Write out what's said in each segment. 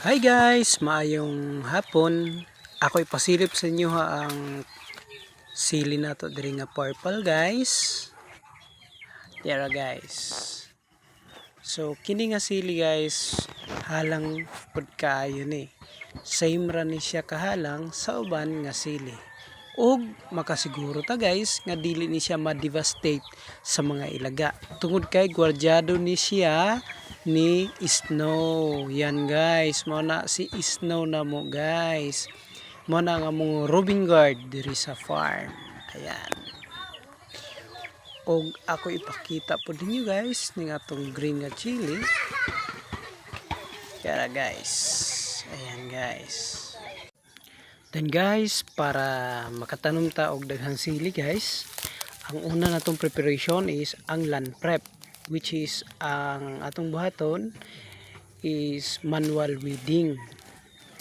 Hi guys, maayong hapon. Ako'y pasilip sa inyo ang sili na to diri nga purple guys. Tara guys. So kini nga sili guys, halang pud kaayo ni. Same ra ni siya kahalang sa uban nga sili. Ug makasiguro ta guys nga dili ni siya ma-devastate sa mga ilaga. Tungod kay gwardyado ni siya ni Snow. Yan guys, mo na si Snow na mo guys. Mo na nga mong Robin Guard diri sa farm. Ayan. Og ako ipakita po ninyo guys ning atong green nga chili. Kaya guys. Ayan guys. Then guys, para makatanom ta og daghang sili guys, ang una natong preparation is ang land prep, which is ang atong buhaton is manual weeding.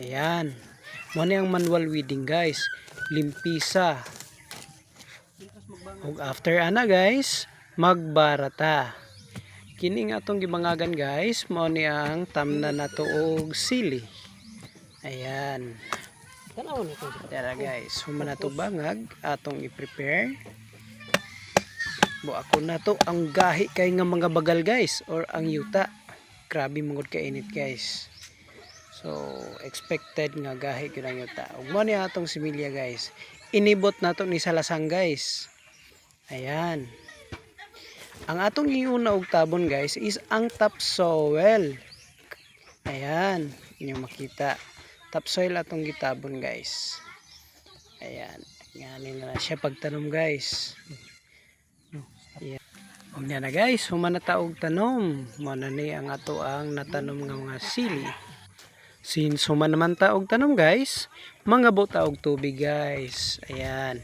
Ayan. Mo ni ang manual weeding guys, limpisa. Ug after ana guys, magbarata. Kini nga atong gibangagan guys, mo ni ang tamnan nato og sili. Ayan. Tara guys, human na to bangag atong i-prepare. Bo ako na to ang gahi kay nga mga bagal guys or ang yuta. Grabe mangod ka init guys. So expected nga gahi gyud ang yuta. Ug mo ni atong similya guys. Inibot nato ni salasang guys. Ayan. Ang atong iuna og tabon guys is ang topsoil. Ayan, inyo makita. Topsoil atong gitabon guys. Ayan, nganin na siya pagtanom guys. Ayan. Unya na guys, human na taog tanom. Muna ni ang ato ang natanom nga mga sili. Since human naman taog tanom guys, mga taog tubig guys. Ayan.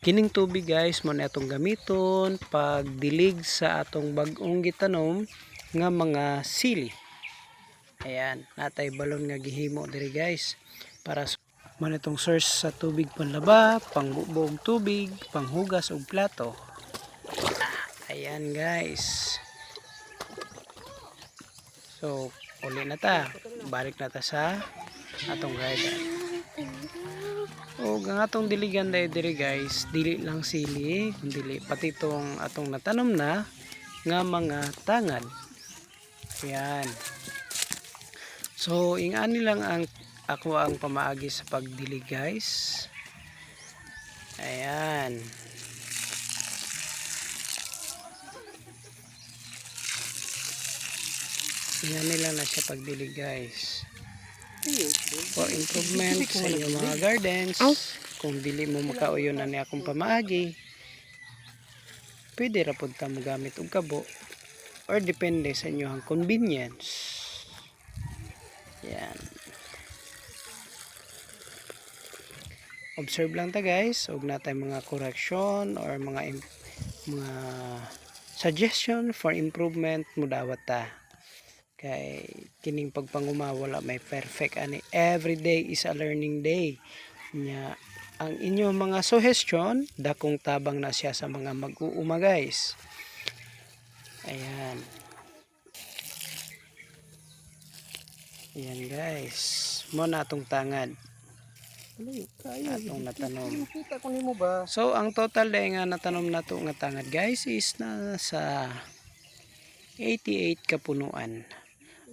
Kining tubig guys, muna atong gamiton pagdilig sa atong bag-ong gitanom nga mga sili. Ayan, natay balon nga gihimo diri guys para man itong source sa tubig panlaba, pangbubog tubig, panghugas og plato. Ayan guys. So, uli na ta. Balik na ta sa atong garden. O ang atong diligan diri guys, dili lang sili, kundi pati tong atong natanom na nga mga tangad. Ayan. So, ingani lang ang ako ang pamaagi sa pagdilig guys. Ayan. Ingani lang na siya pagdilig guys. For improvement sa inyong mga gardens, kung dili mo makauyon na ni akong pamaagi, pwede ra pud ta mo gamit og kabo or depende sa inyong convenience. Yan. Observe lang ta guys, ug natay mga correction or mga suggestion for improvement mo dawat ta. Kay kining pagpanguma wala may perfect ani. Every day is a learning day. Nya ang inyong mga suggestion dakong tabang na siya sa mga mag-uuma guys. Ayan. Ayan guys, mo na atong tangad atong natanom. So ang total day nga natanom nato nga tangad guys is na sa 88 kapunuan.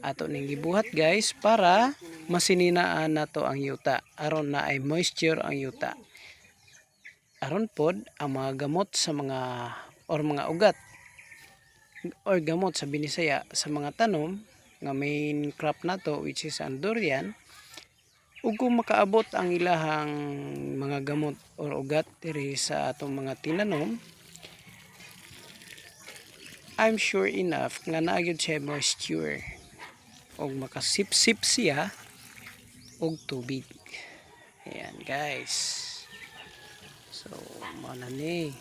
Ato ning gibuhat guys para masininaan nato ang yuta aron na ay moisture ang yuta. Aron pod ang mga gamot sa mga or mga ugat or gamot sa Binisaya sa mga tanom nga main crop nato which is ang durian, ug kung makaabot ang ilahang mga gamot or ugat diri sa atong mga tinanom, I'm sure enough nga naagid siya moisture ug makasip-sip siya og tubig. Ayan guys. So mao na ni.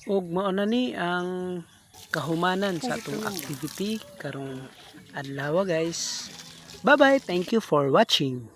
Ug mao na ni ang kahumanan sa atong activity karong adlaw guys. Bye bye, thank you for watching.